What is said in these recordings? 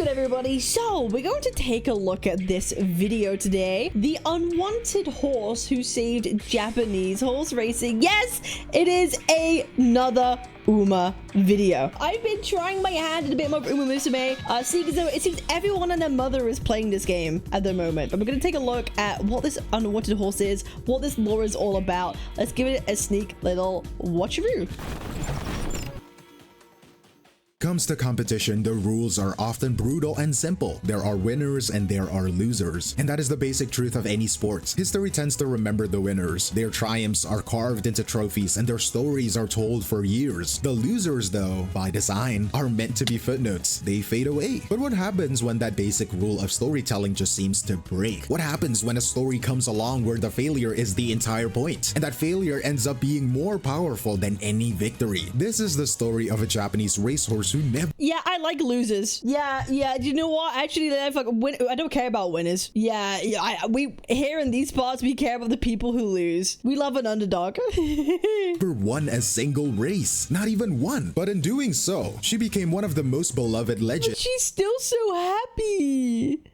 good, everybody? So we're going to take a look at this video today. The unwanted horse who saved Japanese horse racing. Yes, it is another Uma video. I've been trying my hand at a bit more Umamusume, seeing as though it seems everyone and their mother is playing this game at the moment. But we're going to take a look at what this unwanted horse is, what this lore is all about. Let's give it a sneak little watch-a-roo. Comes to competition, the rules are often brutal and simple. There are winners and there are losers. And that is the basic truth of any sports. History tends to remember the winners. Their triumphs are carved into trophies and their stories are told for years. The losers, though, by design, are meant to be footnotes. They fade away. But what happens when that basic rule of storytelling just seems to break? What happens when a story comes along where the failure is the entire point? And that failure ends up being more powerful than any victory. This is the story of a Japanese racehorse who never— Yeah, I like losers. Yeah. You know what? Actually, I don't care about winners. We here in these parts, we care about the people who lose. We love an underdog. won a single race. Not even one. But in doing so, she became one of the most beloved legends. But she's still so happy.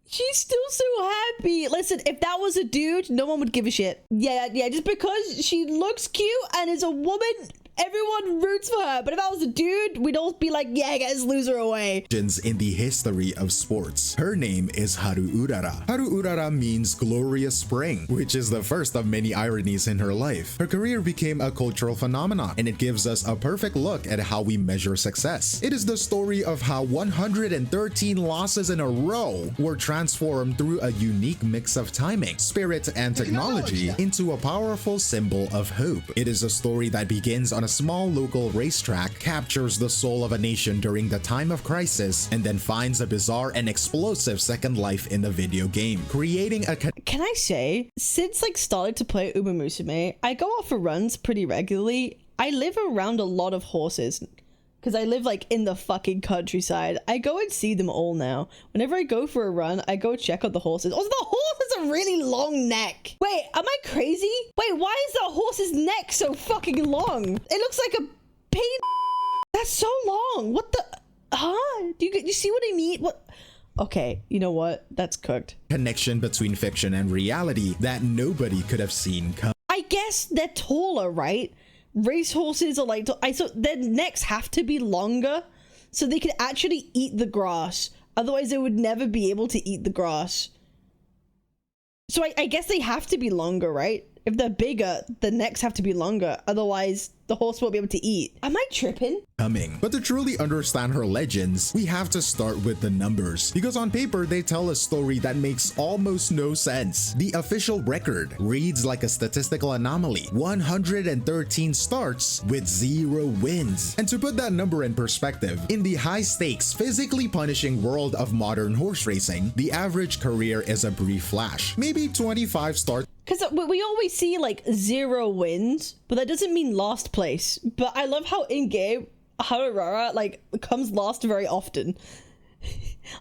She's still so happy. Listen, if that was a dude, no one would give a shit. Yeah, just because she looks cute and is a woman, everyone roots for her. But if I was a dude, we'd all be like, yeah, guys, lose her away. In the history of sports. Her name is Haru Urara. Haru Urara means glorious spring, which is the first of many ironies in her life. Her career became a cultural phenomenon, and it gives us a perfect look at how we measure success. It is the story of how 113 losses in a row were transformed through a unique mix of timing, spirit, and technology into a powerful symbol of hope. It is a story that begins on a small local racetrack, captures the soul of a nation during the time of crisis, and then finds a bizarre and explosive second life in the video game, creating a— Can I say, since started to play Umamusume, I go out for runs pretty regularly. I live around a lot of horses because I live in the fucking countryside. I go and see them all now. Whenever I go for a run, I go check out the horses. Also, the horse has a really long neck. Wait, am I crazy? Wait, why is the horse's neck so fucking long? It looks like a pain. That's so long. What the? Huh? Do you see what I mean? What? Okay, you know what? That's cooked. Connection between fiction and reality that nobody could have seen come. I guess they're taller, right? Racehorses are so their necks have to be longer so they can actually eat the grass. Otherwise, they would never be able to eat the grass. So I guess they have to be longer, right? If they're bigger, the necks have to be longer. Otherwise, the horse won't be able to eat. Am I tripping? But to truly understand her legends, we have to start with the numbers, because on paper they tell a story that makes almost no sense. The official record reads like a statistical anomaly: 113 starts with 0 wins. And to put that number in perspective, in the high-stakes, physically punishing world of modern horse racing, the average career is a brief flash, maybe 25 starts. Because we always see 0 wins, but that doesn't mean last place. But I love how in-game Haru Urara comes last very often.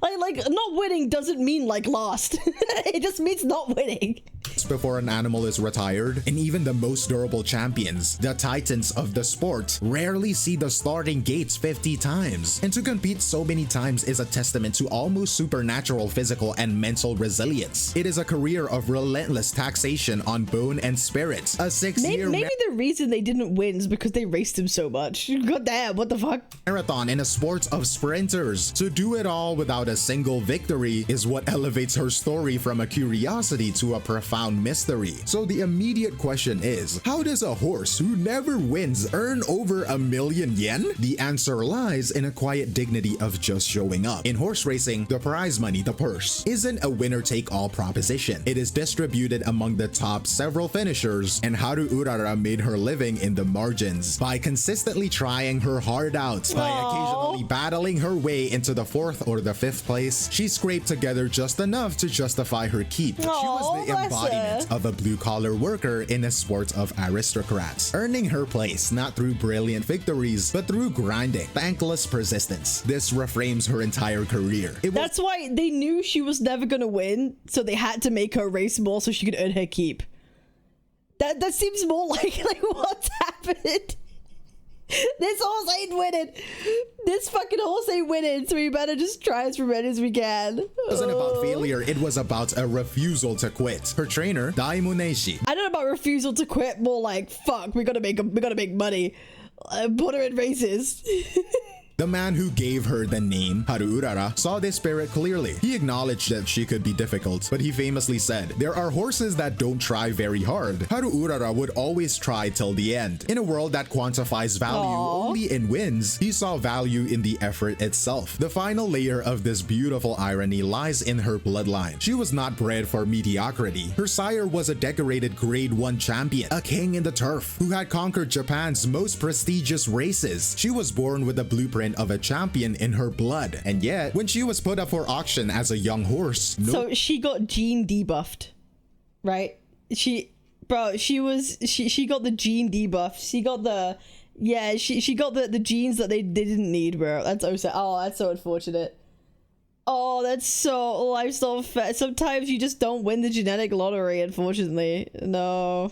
Not winning doesn't mean lost. It just means not winning. Before an animal is retired, and even the most durable champions, the titans of the sport, rarely see the starting gates 50 times. And to compete so many times is a testament to almost supernatural physical and mental resilience. It is a career of relentless taxation on bone and spirit. A 6-year maybe the reason they didn't win is because they raced him so much. God damn, what the fuck? Marathon in a sport of sprinters. To do it all without a single victory is what elevates her story from a curiosity to a profound mystery. So the immediate question is, how does a horse who never wins earn over 1 million yen? The answer lies in a quiet dignity of just showing up. In horse racing, the prize money, the purse, isn't a winner-take-all proposition. It is distributed among the top several finishers, and Haru Urara made her living in the margins by consistently trying her heart out. By occasionally battling her way into the 4th or the 5th place, she scraped together just enough to justify her keep. She was the embodiment of a blue-collar worker in a sport of aristocrats, earning her place not through brilliant victories, but through grinding, thankless persistence. This reframes her entire career. That's why they knew she was never gonna win, so they had to make her race more so she could earn her keep. That seems more like what's happened. This horse ain't winning. This fucking horse ain't winning, so we better just try as many as we can. It wasn't about failure, it was about a refusal to quit. Her trainer, Daimuneishi. I don't know about refusal to quit, more like, fuck, we gotta make money. Put her in races. The man who gave her the name, Haru Urara, saw this spirit clearly. He acknowledged that she could be difficult, but he famously said, "There are horses that don't try very hard." Haru Urara would always try till the end. In a world that quantifies value only in wins, he saw value in the effort itself. The final layer of this beautiful irony lies in her bloodline. She was not bred for mediocrity. Her sire was a decorated Grade 1 champion, a king in the turf, who had conquered Japan's most prestigious races. She was born with a blueprint of a champion in her blood, and yet when she was put up for auction as a young horse, so she got gene debuffed, right? She got the gene debuff. She got the she got the genes that they didn't need, bro. That's so unfortunate. Oh, that's so lifestyle fat. Sometimes you just don't win the genetic lottery, unfortunately. No.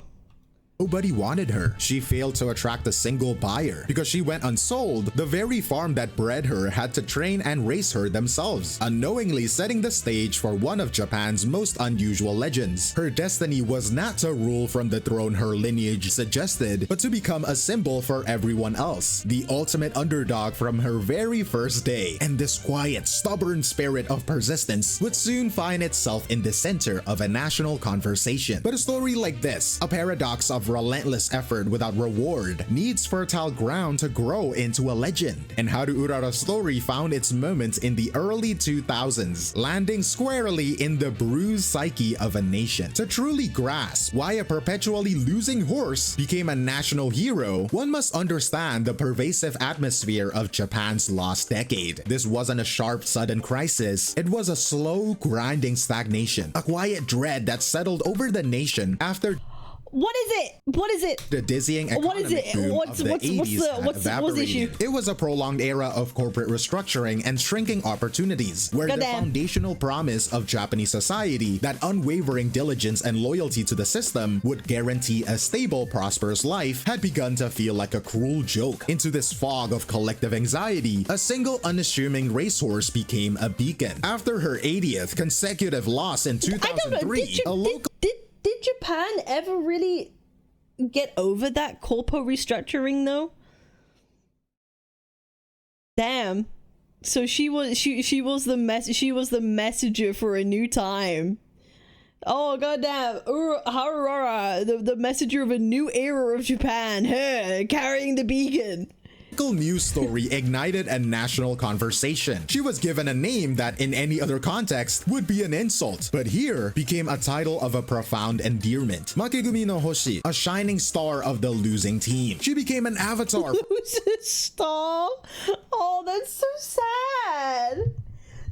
Nobody wanted her. She failed to attract a single buyer. Because she went unsold, the very farm that bred her had to train and race her themselves, unknowingly setting the stage for one of Japan's most unusual legends. Her destiny was not to rule from the throne her lineage suggested, but to become a symbol for everyone else, the ultimate underdog from her very first day. And this quiet, stubborn spirit of persistence would soon find itself in the center of a national conversation. But a story like this, a paradox of relentless effort without reward, needs fertile ground to grow into a legend. And Haru Urara's story found its moments in the early 2000s, landing squarely in the bruised psyche of a nation. To truly grasp why a perpetually losing horse became a national hero, one must understand the pervasive atmosphere of Japan's lost decade. This wasn't a sharp, sudden crisis. It was a slow, grinding stagnation, a quiet dread that settled over the nation after What is it? What is it? the dizzying economic boom of the 80s had evaporated. It was a prolonged era of corporate restructuring and shrinking opportunities, where the foundational promise of Japanese society, that unwavering diligence and loyalty to the system would guarantee a stable, prosperous life, had begun to feel like a cruel joke. Into this fog of collective anxiety, a single unassuming racehorse became a beacon. After her 80th consecutive loss in 2003, a local Did Japan ever really get over that corpo restructuring though? Damn. So she was the messenger for a new time. Oh goddamn. Haru Urara, the messenger of a new era of Japan. Her carrying the beacon. News story ignited a national conversation. She was given a name that in any other context would be an insult, but here became a title of a profound endearment. Makegumi no Hoshi, a shining star of the losing team. She became an avatar. Losing star? Oh, that's so sad.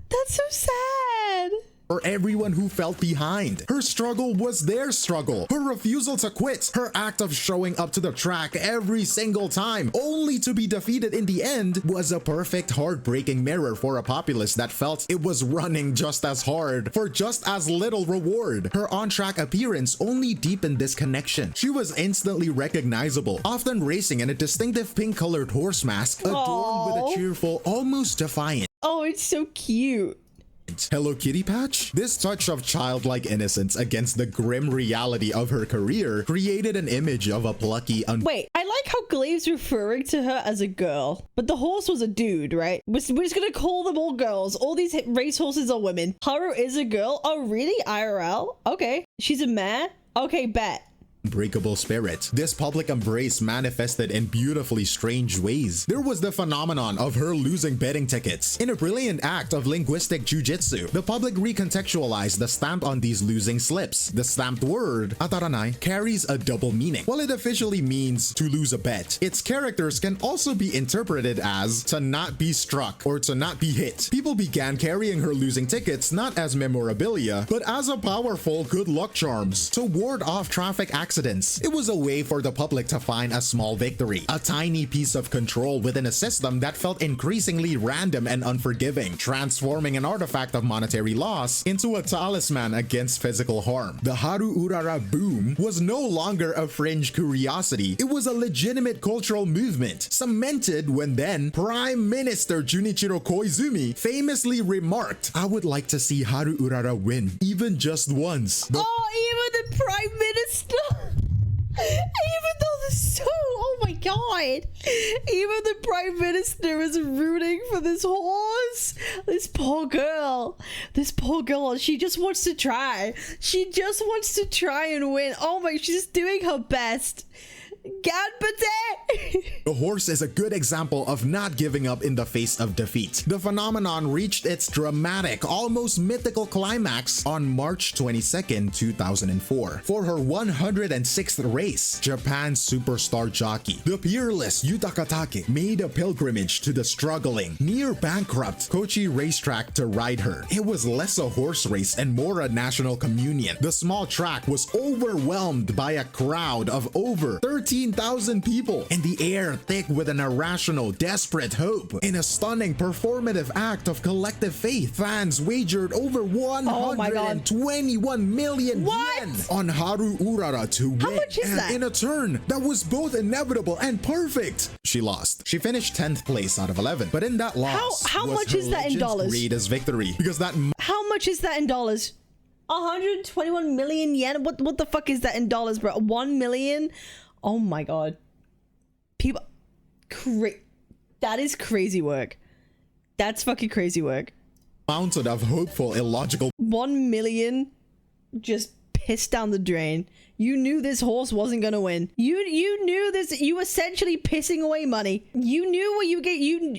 That's so sad. For everyone who felt behind. Her struggle was their struggle. Her refusal to quit. Her act of showing up to the track every single time, only to be defeated in the end, was a perfect heartbreaking mirror for a populace that felt it was running just as hard for just as little reward. Her on-track appearance only deepened this connection. She was instantly recognizable, often racing in a distinctive pink-colored horse mask, adorned with a cheerful, almost defiant. Oh, it's so cute. Hello Kitty patch? This touch of childlike innocence against the grim reality of her career created an image of a plucky Wait, I like how Glaive's referring to her as a girl, but the horse was a dude, right? We're just gonna call them all girls. All these race horses are women. Haru is a girl. Oh, really? IRL? Okay. She's a mare? Okay, bet. Unbreakable spirit. This public embrace manifested in beautifully strange ways. There was the phenomenon of her losing betting tickets. In a brilliant act of linguistic jujitsu, the public recontextualized the stamp on these losing slips. The stamped word, ataranai, carries a double meaning. While it officially means to lose a bet, its characters can also be interpreted as to not be struck or to not be hit. People began carrying her losing tickets not as memorabilia, but as a powerful good luck charms to ward off traffic accidents accidents. It was a way for the public to find a small victory, a tiny piece of control within a system that felt increasingly random and unforgiving, transforming an artifact of monetary loss into a talisman against physical harm. The Haru Urara boom was no longer a fringe curiosity. It was a legitimate cultural movement, cemented when then Prime Minister Junichiro Koizumi famously remarked, "I would like to see Haru Urara win, even just once." Even the Prime Minister! Even though oh my god, even the Prime Minister is rooting for this horse. This poor girl, she just wants to try. She just wants to try and win. Oh my, she's doing her best. The horse is a good example of not giving up in the face of defeat. The phenomenon reached its dramatic, almost mythical climax on March 22nd, 2004. For her 106th race, Japan's superstar jockey, the peerless Yuta Katake, made a pilgrimage to the struggling, near-bankrupt Kochi racetrack to ride her. It was less a horse race and more a national communion. The small track was overwhelmed by a crowd of over 13,000 people, and the air thick with an irrational, desperate hope. In a stunning performative act of collective faith, fans wagered over 121 million yen on Haru Urara to win. How much is that? In a turn that was both inevitable and perfect, she lost. She finished 10th place out of 11, but in that loss, how much is that in dollars? Greatest victory, because that. How much is that in dollars? 121 million yen. What the fuck is that in dollars, bro? 1 million. Oh my god. People, that is crazy work. That's fucking crazy work. Mountain of hopeful, illogical. 1 million just pissed down the drain. You knew this horse wasn't gonna win. You knew this. You essentially pissing away money. You knew what you get. You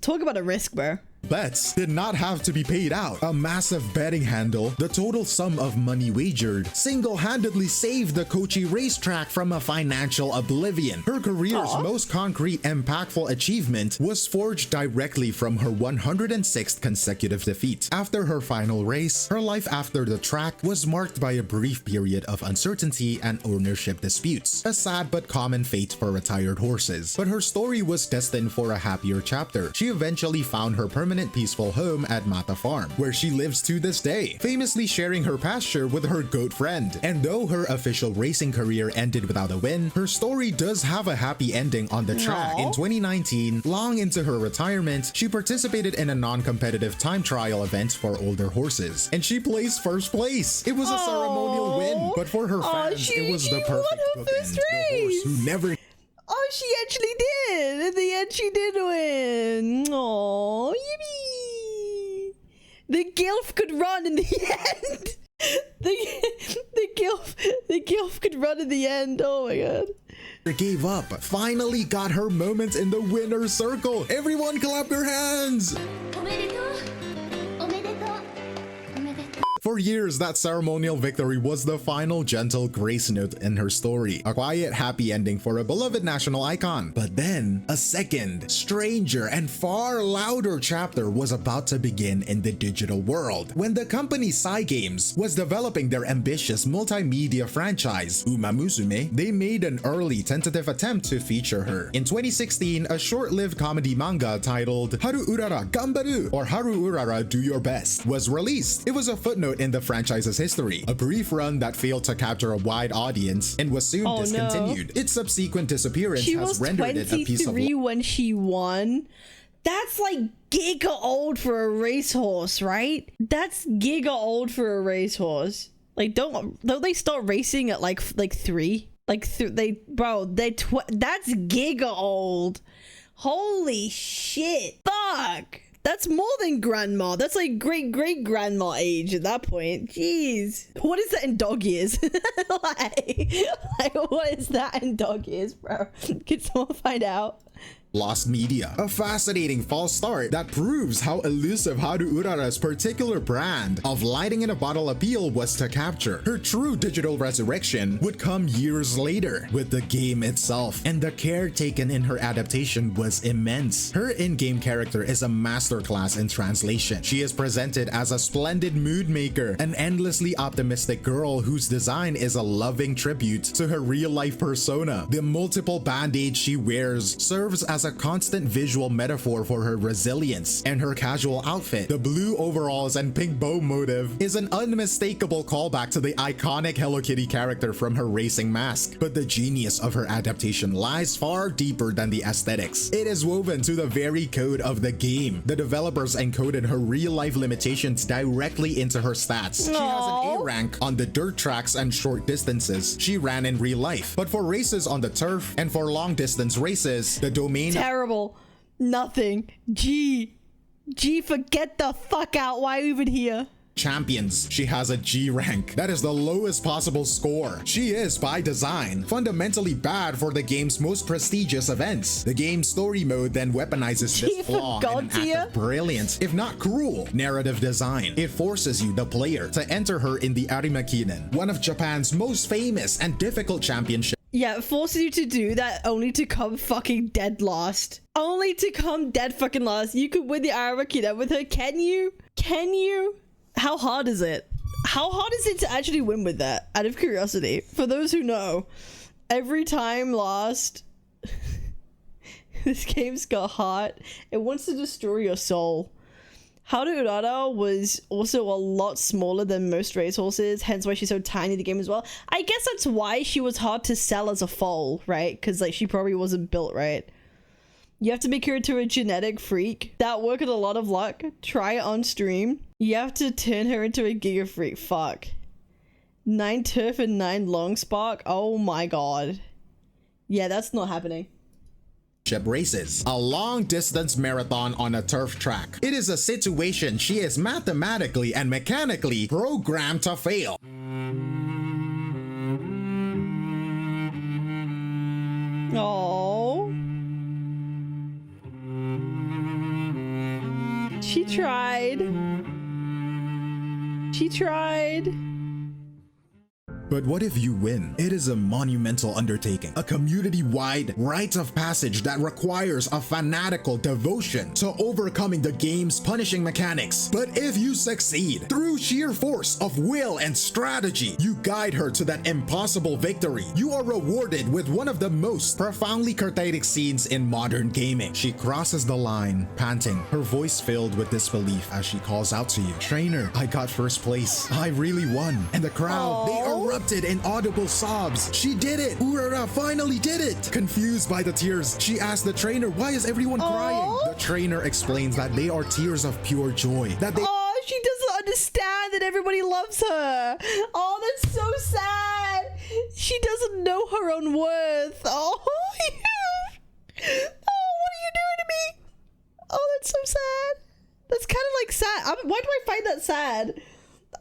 talk about a risk, bro. Bets did not have to be paid out. A massive betting handle, the total sum of money wagered, single-handedly saved the Kochi racetrack from a financial oblivion. Her career's most concrete, impactful achievement was forged directly from her 106th consecutive defeat. After her final race, her life after the track was marked by a brief period of uncertainty and ownership disputes. A sad but common fate for retired horses. But her story was destined for a happier chapter. She eventually found her permanent peaceful home at Mata Farm, where she lives to this day, famously sharing her pasture with her goat friend. And though her official racing career ended without a win, her story does have a happy ending on the track. In 2019, long into her retirement, she participated in a non-competitive time trial event for older horses, and she placed first place. It was a ceremonial win, but for her fans, it was the perfect bookend. The horse who never. Oh, she actually did. In the end, she did win. Oh, yippee! The Gilf could run in the end. The Gilf could run in the end. Oh my god. Gave up. Finally got her moment in the winner's circle. Everyone clap your hands. For years, that ceremonial victory was the final gentle grace note in her story, a quiet, happy ending for a beloved national icon. But then, a second, stranger, and far louder chapter was about to begin in the digital world. When the company Cygames was developing their ambitious multimedia franchise, Umamusume, they made an early tentative attempt to feature her. In 2016, a short-lived comedy manga titled Haru Urara Gambaru, or Haru Urara Do Your Best, was released. It was a footnote in the franchise's history, a brief run that failed to capture a wide audience and was soon discontinued. Its subsequent disappearance has rendered it a piece of. She was 23 when she won. That's like giga old for a racehorse, right? That's giga old for a racehorse. Like, don't they start racing at like 3? That's giga old. Holy shit! Fuck. That's more than grandma. That's like great-great-grandma age at that point. Jeez. What is that in dog years? like, what is that in dog years, bro? Can someone find out? Lost Media, a fascinating false start that proves how elusive Haru Urara's particular brand of lighting in a bottle appeal was to capture. Her true digital resurrection would come years later with the game itself, and the care taken in her adaptation was immense. Her in-game character is a masterclass in translation. She is presented as a splendid mood maker, an endlessly optimistic girl whose design is a loving tribute to her real-life persona. The multiple band-aids she wears serves as a constant visual metaphor for her resilience, and her casual outfit, the blue overalls and pink bow motive, is an unmistakable callback to the iconic Hello Kitty character from her racing mask. But the genius of her adaptation lies far deeper than the aesthetics. It is woven to the very code of the game. The developers encoded her real-life limitations directly into her stats. She has an A rank on the dirt tracks and short distances she ran in real life, but for races on the turf and for long-distance races, the domain Terrible. Nothing. G, forget the fuck out. Why even here? champions, she has a G rank. That is the lowest possible score. She is, by design, fundamentally bad for the game's most prestigious events. The game's story mode then weaponizes this flaw in an act of brilliant, if not cruel, narrative design. It forces you, the player, to enter her in the Arimakinen, one of Japan's most famous and difficult championships. Yeah, it forces you to do that only to come fucking dead last. Only to come dead fucking last. You could win the Arimakinen with her. Can you? Can you? How hard is it? How hard is it to actually win with that? Out of curiosity, for those who know, every time lost, this game's got hard. It wants to destroy your soul. Haru Urara was also a lot smaller than most racehorses, hence why she's so tiny in the game as well. I guess that's why she was hard to sell as a foal, right? Because like she probably wasn't built right. You have to make her into a genetic freak. That work with a lot of luck. Try it on stream. You have to turn her into a giga freak. Fuck. 9 turf and 9 long spark. Oh my god. Yeah, that's not happening. Races, a long-distance marathon on a turf track. It is a situation she is mathematically and mechanically programmed to fail. Oh. She tried. She tried. But what if you win? It is a monumental undertaking, a community-wide rite of passage that requires a fanatical devotion to overcoming the game's punishing mechanics. But if you succeed, through sheer force of will and strategy, you guide her to that impossible victory. You are rewarded with one of the most profoundly cathartic scenes in modern gaming. She crosses the line, panting, her voice filled with disbelief as she calls out to you, "Trainer, I got first place. I really won." And the crowd, they erupted in audible sobs. She did it! Urara finally did it! Confused by the tears, she asked the trainer, "Why is everyone crying?" The trainer explains that they are tears of pure joy. That they She doesn't understand that everybody loves her. Oh, that's so sad. She doesn't know her own worth. Oh, what are you doing to me? Oh, that's so sad. That's kind of like sad. Why do I find that sad?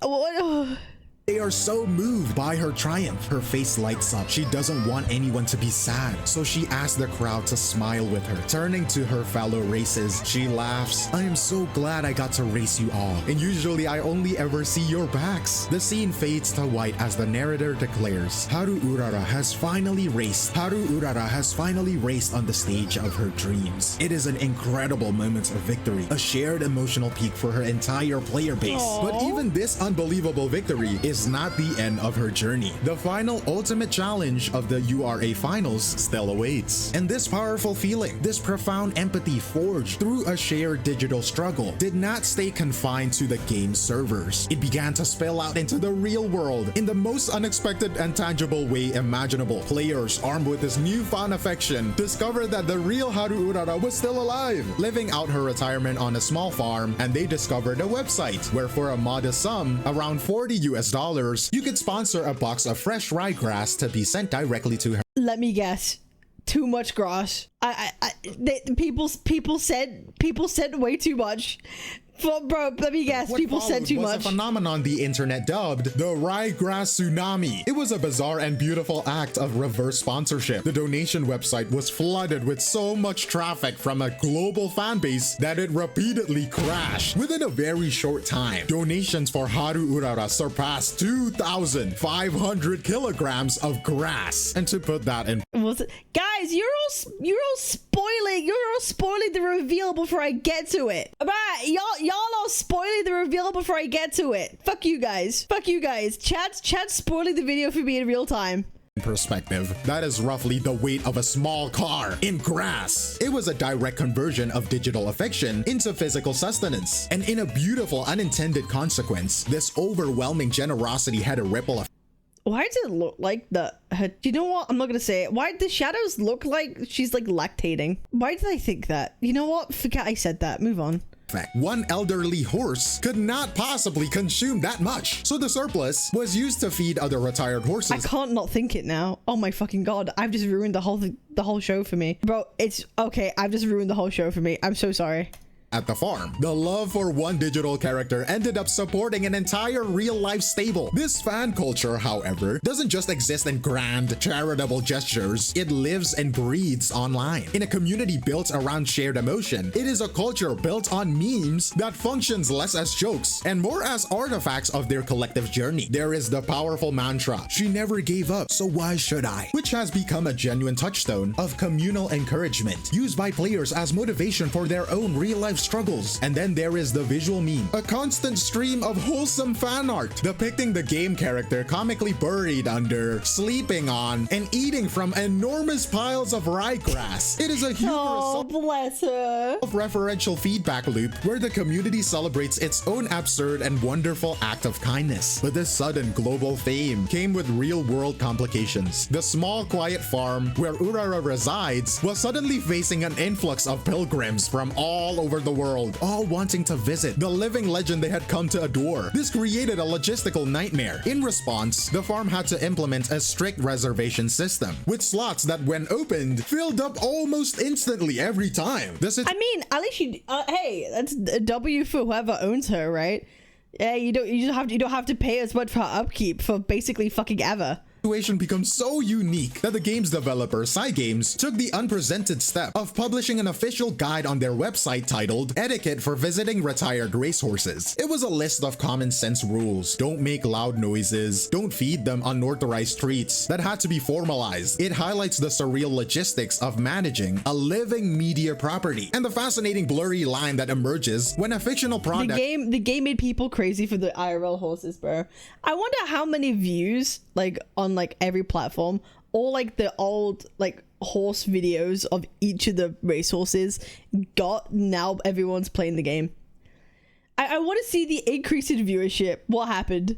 What? They are so moved by her triumph. Her face lights up. She doesn't want anyone to be sad, so she asks the crowd to smile with her. Turning to her fellow races, she laughs, "I am so glad I got to race you all, and usually I only ever see your backs." The scene fades to white as the narrator declares, Haru Urara has finally raced. Haru Urara has finally raced on the stage of her dreams. It is an incredible moment of victory, a shared emotional peak for her entire player base. Aww. But even this unbelievable victory is not the end of her journey. The final ultimate challenge of the URA finals still awaits. And this powerful feeling, this profound empathy forged through a shared digital struggle, did not stay confined to the game's servers. It began to spill out into the real world in the most unexpected and tangible way imaginable. Players armed with this newfound affection discovered that the real Haru Urara was still alive, living out her retirement on a small farm, and they discovered a website where for a modest sum, around $40 you could sponsor a box of fresh ryegrass to be sent directly to her. Let me guess. Too much grass. People said way too much. Well, bro, let me guess. What People said followed too was much. a phenomenon the internet dubbed the ryegrass tsunami. It was a bizarre and beautiful act of reverse sponsorship. The donation website was flooded with so much traffic from a global fan base that it repeatedly crashed. Within a very short time, donations for Haru Urara surpassed 2,500 kilograms of grass. And to put that in, Guys, you're all spoiling the reveal before I get to it. Right, y'all all spoiling the reveal before I get to it. Fuck you guys. Chat's spoiling the video for me in real time. perspective, that is roughly the weight of a small car in grass. It was a direct conversion of digital affection into physical sustenance. And in a beautiful unintended consequence, this overwhelming generosity had a ripple effect. Why does it look like you know what? I'm not gonna say it. Why the shadows look like she's like lactating? Why did I think that? You know what? Forget I said that. Move on. One elderly horse could not possibly consume that much, so the surplus was used to feed other retired horses. I can't not think it now. Oh my fucking god! I've just ruined the whole show for me, bro. It's okay. I've just ruined the whole show for me. I'm so sorry. At the farm, the love for one digital character ended up supporting an entire real-life stable. This fan culture, however, doesn't just exist in grand, charitable gestures. It lives and breathes online. In a community built around shared emotion, it is a culture built on memes that functions less as jokes and more as artifacts of their collective journey. There is the powerful mantra, "She never gave up, so why should I?" which has become a genuine touchstone of communal encouragement, used by players as motivation for their own real-life struggles. And then there is the visual meme, a constant stream of wholesome fan art depicting the game character comically buried under, sleeping on, and eating from enormous piles of ryegrass. It is a humorous bless her. self-referential feedback loop where the community celebrates its own absurd and wonderful act of kindness. But this sudden global fame came with real-world complications. The small quiet farm where Urara resides was suddenly facing an influx of pilgrims from all over the world, all wanting to visit the living legend they had come to adore. This created a logistical nightmare. In response, the farm had to implement a strict reservation system, with slots that, when opened, filled up almost instantly every time. I mean, at least hey, that's a W for whoever owns her, right? Yeah, you don't have to pay as much for upkeep for basically fucking ever. Situation becomes so unique that the game's developer, Cygames, took the unprecedented step of publishing an official guide on their website titled Etiquette for Visiting Retired Racehorses. It was a list of common sense rules. Don't make loud noises, don't feed them unauthorized treats, that had to be formalized. It highlights the surreal logistics of managing a living media property and the fascinating blurry line that emerges when a fictional product— The game made people crazy for the IRL horses, bro. I wonder how many views, like, on like every platform, or like the old like horse videos of each of the racehorses got. Now everyone's playing the game. I want to see the increase in viewership. What happened?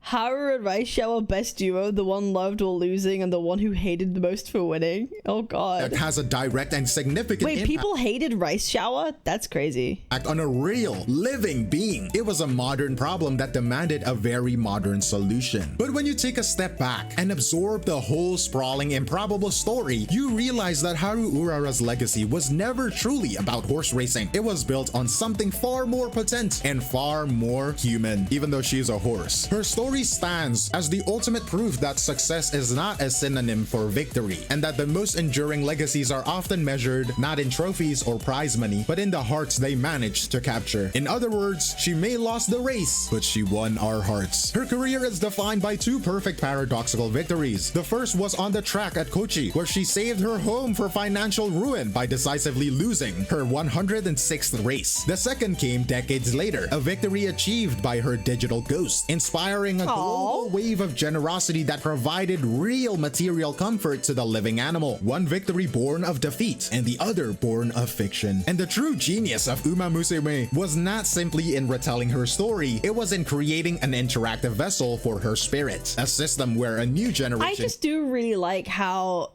Haru and Rice Shower best duo, the one loved while losing and the one who hated the most for winning. Oh god. That has a direct and significant Wait, people hated Rice Shower? That's crazy. On a real, living being. It was a modern problem that demanded a very modern solution. But when you take a step back and absorb the whole sprawling, improbable story, you realize that Haru Urara's legacy was never truly about horse racing. It was built on something far more potent and far more human. Even though she is a horse, her story stands as the ultimate proof that success is not a synonym for victory, and that the most enduring legacies are often measured not in trophies or prize money, but in the hearts they managed to capture. In other words, she may lost the race, but she won our hearts. Her career is defined by two perfect paradoxical victories. The first was on the track at Kochi, where she saved her home for financial ruin by decisively losing her 106th race. The second came decades later, a victory achieved by her digital ghost, inspiring a global wave of generosity that provided real material comfort to the living animal. One victory born of defeat and the other born of fiction. And the true genius of Umamusume was not simply in retelling her story, it was in creating an interactive vessel for her spirit. A system where a new generation— I just do really like how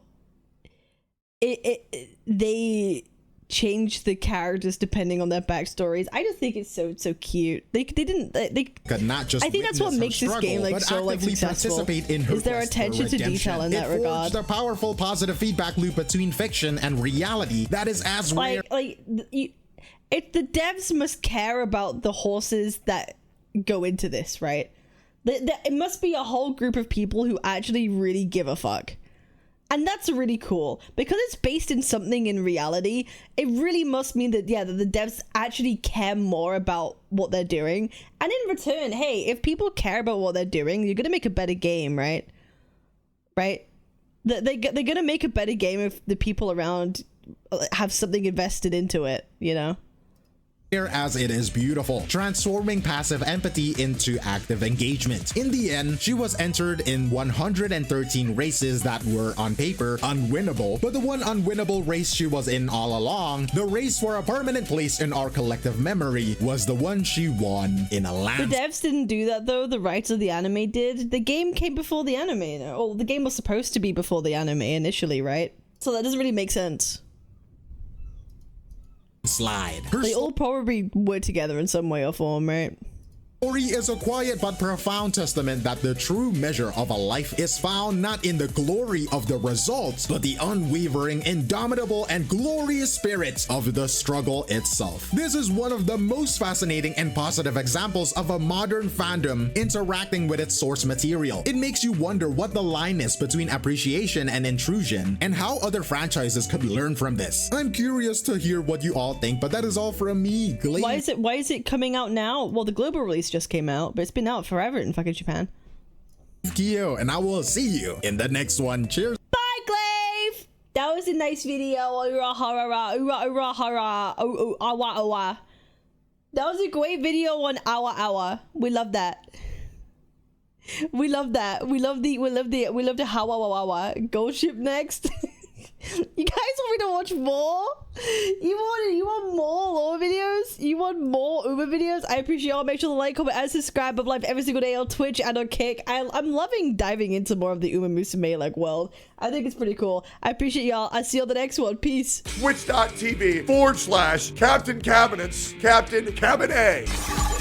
they change the characters depending on their backstories. I just think it's so cute. They could not just— I think that's what makes this game like so like successful. Participate in her is their quest for attention to redemption. detail in that It regard. forged a powerful positive feedback loop between fiction and reality that is as rare. the devs must care about the horses that go into this, right? It must be a whole group of people who actually really give a fuck. And that's really cool. Because it's based in something in reality, it really must mean that, yeah, that the devs actually care more about what they're doing. And in return, hey, if people care about what they're doing, you're gonna make a better game, right? Right? They're gonna make a better game if the people around have something invested into it, you know? As it is beautiful, transforming passive empathy into active engagement. In the end, she was entered in 113 races that were on paper unwinnable, but the one unwinnable race she was in all along, the race for a permanent place in our collective memory, was the one she won in a land. The devs didn't do that though, the writers of the anime did. The game came before the anime, or the game was supposed to be before the anime initially, right? So that doesn't really make sense. Slide. They all probably were together in some way or form, right? Story is a quiet but profound testament that the true measure of a life is found not in the glory of the results, but the unwavering, indomitable, and glorious spirit of the struggle itself. This is one of the most fascinating and positive examples of a modern fandom interacting with its source material. It makes you wonder what the line is between appreciation and intrusion, and how other franchises could learn from this. I'm curious to hear what you all think, but that is all from me, Glee. Why is it coming out now? Well, the global release just came out, but it's been out forever in fucking Japan. Kyo, and I will see you in the next one. Cheers. Bye, Glaive! That was a nice video. That was a great video on Awa. We love that. We love that. We love the Hawa. Gold ship next. You guys want me to watch more? You want more lore videos? You want more Uma videos? I appreciate y'all. Make sure to like, comment, and subscribe. I'm live every single day on Twitch and on Kick. I'm loving diving into more of the Umamusume like world. I think it's pretty cool. I appreciate y'all. I'll see you on the next one. Peace. Twitch.tv/Captain Cabinetz, Captain Cabinetz.